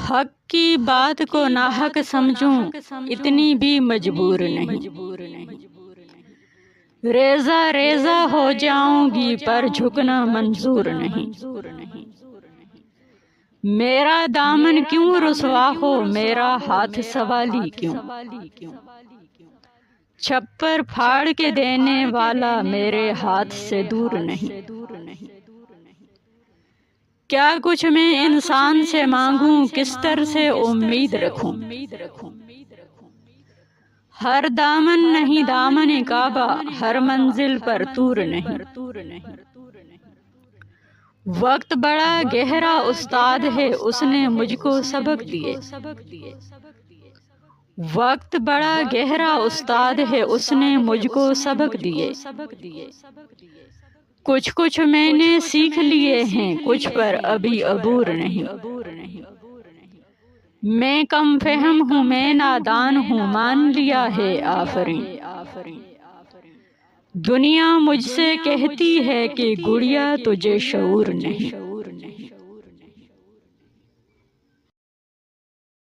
حق کی بات کو ناحق سمجھوں اتنی بھی مجبور نہیں، ریزہ ریزہ ہو جاؤں گی پر جھکنا منظور نہیں۔ میرا دامن کیوں رسوا ہو، میرا ہاتھ سوالی کیوں؟ چھپر پھاڑ کے دینے والا میرے ہاتھ سے دور نہیں۔ کیا کچھ میں انسان سے مانگوں، کس طرح سے امید رکھوں؟ ہر دامن نہیں دامن کعبہ، ہر منزل پر طور نہیں۔ وقت بڑا گہرا استاد ہے، اس نے مجھ کو سبق دیے۔ وقت بڑا گہرا استاد ہے، اس نے مجھ کو سبق دیے۔ کچھ میں نے سیکھ لیے ہیں، کچھ پر ابھی عبور نہیں۔ میں کم فہم ہوں، میں نادان ہوں، مان لیا ہے آفرین۔ دنیا مجھ سے کہتی ہے کہ گڑیا تجھے شعور نہیں۔